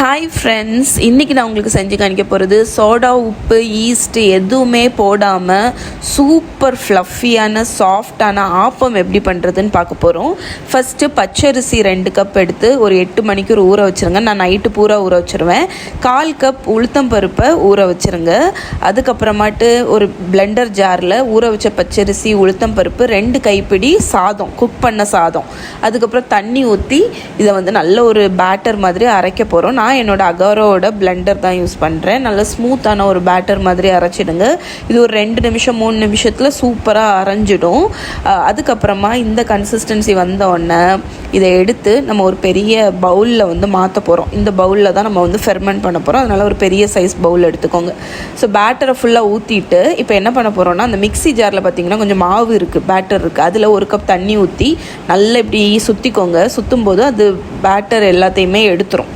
Hi friends, இன்றைக்கி நான் உங்களுக்கு செஞ்சு காணிக்க போகிறது சோடா, உப்பு, ஈஸ்ட்டு எதுவுமே போடாமல் சூப்பர் ஃப்ளஃபியான சாஃப்டான ஆப்பம் எப்படி பண்ணுறதுன்னு பார்க்க போகிறோம். ஃபஸ்ட்டு பச்சரிசி 2 கப் எடுத்து ஒரு 8 மணிக்கு ஊற வச்சுருங்க. நான் நைட்டு பூரா ஊற வச்சுருவேன். 1/4 கப் உளுத்தம் பருப்பை ஊற வச்சுருங்க. அதுக்கப்புறமாட்டு ஒரு பிளெண்டர் ஜாரில் ஊற வச்ச பச்சரிசி, உளுத்தம் பருப்பு, 2 கைப்பிடி சாதம், குக் பண்ண சாதம், அதுக்கப்புறம் தண்ணி ஊற்றி இதை நல்ல ஒரு பேட்டர் மாதிரி அரைக்க போகிறோம். நான் என்னோடய அகாரோட பிளெண்டர் தான் யூஸ் பண்ணுறேன். நல்ல ஸ்மூத்தான ஒரு பேட்டர் மாதிரி அரைச்சிடுங்க. இது ஒரு 2 நிமிஷம் 3 நிமிஷத்தில் சூப்பராக அரைஞ்சிடும். அதுக்கப்புறமா இந்த கன்சிஸ்டன்சி வந்தோடனே இதை எடுத்து நம்ம ஒரு பெரிய பவுலில் மாற்ற போகிறோம். இந்த பவுலில் தான் நம்ம ஃபெர்மெண்ட் பண்ண போகிறோம். அதனால் ஒரு பெரிய சைஸ் பவுல் எடுத்துக்கோங்க. ஸோ பேட்டரை ஃபுல்லாக ஊற்றிட்டு இப்போ என்ன பண்ண போகிறோன்னா, அந்த மிக்ஸி ஜாரில் பார்த்திங்கன்னா கொஞ்சம் மாவு இருக்குது, பேட்டர் இருக்குது. அதில் 1 கப் தண்ணி ஊற்றி நல்லா இப்படி சுற்றிக்கோங்க. சுற்றும் போது அது பேட்டர் எல்லாத்தையுமே எடுத்துரும்.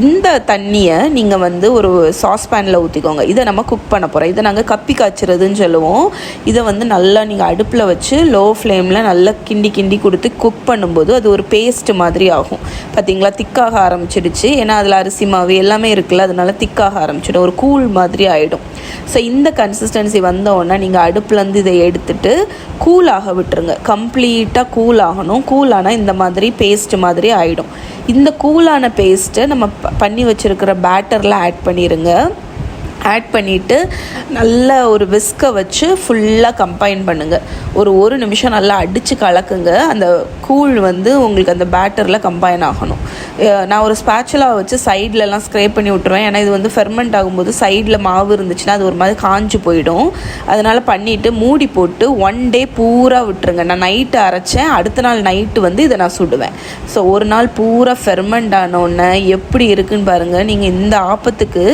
இந்த தண்ணியை நீங்கள் ஒரு சாஸ்பேனில் ஊற்றிக்கோங்க. இதை நம்ம குக் பண்ண போகிறோம். இதை நாங்கள் கப்பி காய்ச்சிறதுன்னு சொல்லுவோம். இதை நல்லா நீங்கள் அடுப்பில் வச்சு லோ ஃப்ளேமில் நல்லா கிண்டி கொடுத்து குக் பண்ணும்போது அது ஒரு பேஸ்ட் மாதிரி ஆகும். பார்த்திங்களா, திக்காக ஆரம்பிச்சிடுச்சு. ஏன்னா அதில் அரிசி மாவு எல்லாமே இருக்குல்ல, அதனால திக்காக ஆரம்பிச்சிடும், ஒரு கூழ் மாதிரி ஆகிடும். ஸோ இந்த கன்சிஸ்டன்சி வந்தோடனே நீங்கள் அடுப்புலேருந்து இதை எடுத்துகிட்டு கூலாக விட்டுருங்க. கம்ப்ளீட்டாக கூல் ஆகணும். கூலானால் இந்த மாதிரி பேஸ்ட் மாதிரி ஆகிடும். இந்த கூலான பேஸ்ட்டை நம்ம பண்ணி வச்சுருக்கிற பேட்டரில் ஆட் பண்ணிடுங்க. ஆட் பண்ணிவிட்டு நல்லா ஒரு விஸ்கை வச்சு ஃபுல்லாக கம்பைன் பண்ணுங்கள். ஒரு நிமிஷம் நல்லா அடித்து கலக்குங்க. அந்த கூழ் உங்களுக்கு அந்த பேட்டரில் கம்பைன் ஆகணும். நான் ஒரு ஸ்பேச்சுலாக வச்சு சைட்லலாம் ஸ்க்ரேப் பண்ணி விட்டுருவேன். ஏன்னா இது ஃபெர்மெண்ட் ஆகும்போது சைடில் மாவு இருந்துச்சுன்னா அது ஒரு மாதிரி காஞ்சு போயிடும். அதனால் பண்ணிவிட்டு மூடி போட்டு 1 டே பூரா விட்டுருங்க. நான் நைட்டு அரைச்சேன், அடுத்த நாள் நைட்டு இதை நான் சுடுவேன். ஸோ ஒரு நாள் பூரா ஃபெர்மெண்ட் ஆனோடனே எப்படி இருக்குன்னு பாருங்கள். நீங்கள் இந்த ஆப்பத்துக்கு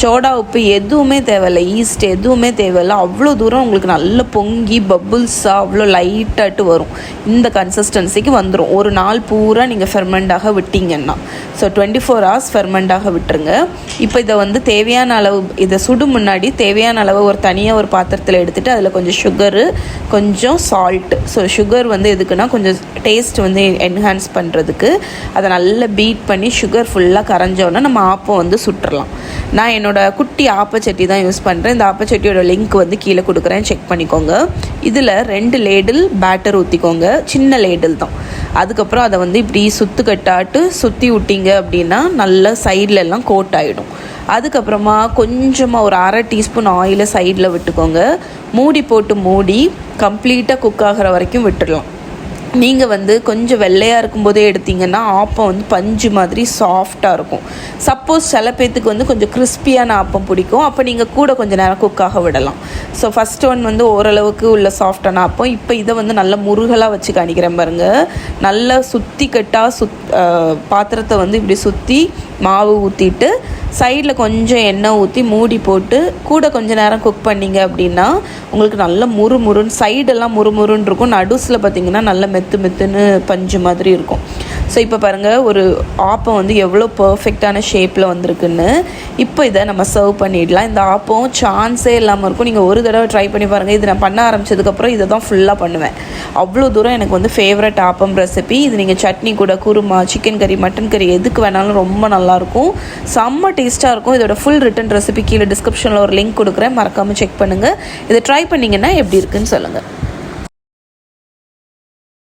சோடா, உப்பு எதுவுமே தேவையில்லை, ஈஸ்ட் எதுவுமே தேவையில்லை. அவ்வளோ தூரம் உங்களுக்கு நல்ல பொங்கி பபுள்ஸாக அவ்வளோ லைட்டாட்டு வரும். இந்த கன்சிஸ்டன்சிக்கு வந்துடும். ஒரு நாள் பூரா நீங்கள் ஃபெர்மெண்டாக விட்டீங்கன்னா. ஸோ 24 hours ஃபெர்மெண்டாக விட்டுருங்க. இப்போ இதை தேவையான அளவு, இதை சுடும் முன்னாடி தேவையான அளவு ஒரு தனியாக ஒரு பாத்திரத்தில் எடுத்துகிட்டு அதில் கொஞ்சம் சுகரு, கொஞ்சம் சால்ட்டு. ஸோ சுகர் எதுக்குன்னா கொஞ்சம் டேஸ்ட் என்ஹான்ஸ் பண்ணுறதுக்கு. அதை நல்லா பீட் பண்ணி சுகர் ஃபுல்லாக கரைஞ்சோன்னா நம்ம ஆப்பம் சுட்டுறலாம். நான் என்னோடய குட்டி ஆப்பச்சட்டி தான் யூஸ் பண்ணுறேன். இந்த ஆப்பச்சட்டியோட லிங்க் கீழே கொடுக்குறேன், செக் பண்ணிக்கோங்க. இதில் 2 லேடில் பேட்டர் ஊற்றிக்கோங்க. சின்ன லேடில் தான். அதுக்கப்புறம் அதை இப்படி சுற்றுக்கட்டாட்டு சுற்றி விட்டீங்க அப்படின்னா நல்லா சைட்லெல்லாம் கோட் ஆகிடும். அதுக்கப்புறமா கொஞ்சமாக ஒரு 1/2 டீஸ்பூன் ஆயிலை சைடில் விட்டுக்கோங்க. மூடி போட்டு மூடி கம்ப்ளீட்டாக குக் ஆகிற வரைக்கும் விட்டுடலாம். நீங்கள் கொஞ்சம் வெள்ளையாக இருக்கும்போதே எடுத்திங்கன்னா ஆப்பம் பஞ்சு மாதிரி சாஃப்டாக இருக்கும். சப்போஸ் சில பேத்துக்கு கொஞ்சம் கிறிஸ்பியான ஆப்பம் பிடிக்கும். அப்போ நீங்கள் கூட கொஞ்சம் நேரம் குக்காக விடலாம். ஸோ ஃபஸ்ட் ஒன் ஓரளவுக்கு உள்ள சாஃப்டான ஆப்பம். இப்போ இதை நல்லா முருகலாக வச்சு காணிக்கிறேன் பாருங்கள். நல்லா சுற்றி கட்டாக பாத்திரத்தை இப்படி சுற்றி மாவு ஊற்றிட்டு சைடில் கொஞ்சம் எண்ணெய் ஊற்றி மூடி போட்டு கூட கொஞ்சம் நேரம் குக் பண்ணிங்க அப்படின்னா உங்களுக்கு நல்ல முறுமுறுன்னு சைடெல்லாம் முறுமுறுன்னு இருக்கும். நடுஸில் பார்த்திங்கன்னா நல்ல மெத்துன்னு பஞ்சு மாதிரி இருக்கும். ஸோ இப்போ பாருங்கள், ஒரு ஆப்பம் எவ்வளோ பர்ஃபெக்டான ஷேப்பில் வந்திருக்குன்னு. இப்போ இதை நம்ம சர்வ் பண்ணிடலாம். இந்த ஆப்பம் சான்ஸே இல்லாமல் இருக்கும். நீங்கள் ஒரு தடவை ட்ரை பண்ணி பாருங்கள். இது நான் பண்ண ஆரம்பித்ததுக்கப்புறம் இதை தான் ஃபுல்லாக பண்ணுவேன். அவ்வளோ தூரம் எனக்கு ஃபேவரட் ஆப்பம் ரெசிபி இது. நீங்கள் சட்னி கூட, குருமா, சிக்கன் கறி, மட்டன் கறி எதுக்கு வேணாலும் ரொம்ப நல்லாயிருக்கும். செம்ம டேஸ்ட்டாக இருக்கும். இதோட ஃபுல் ரிட்டன் ரெசிபி கீழே டிஸ்கிரிப்ஷனில் ஒரு லிங்க் கொடுக்குறேன், மறக்காமல் செக் பண்ணுங்கள். இதை ட்ரை பண்ணிங்கன்னா எப்படி இருக்குன்னு சொல்லுங்கள்.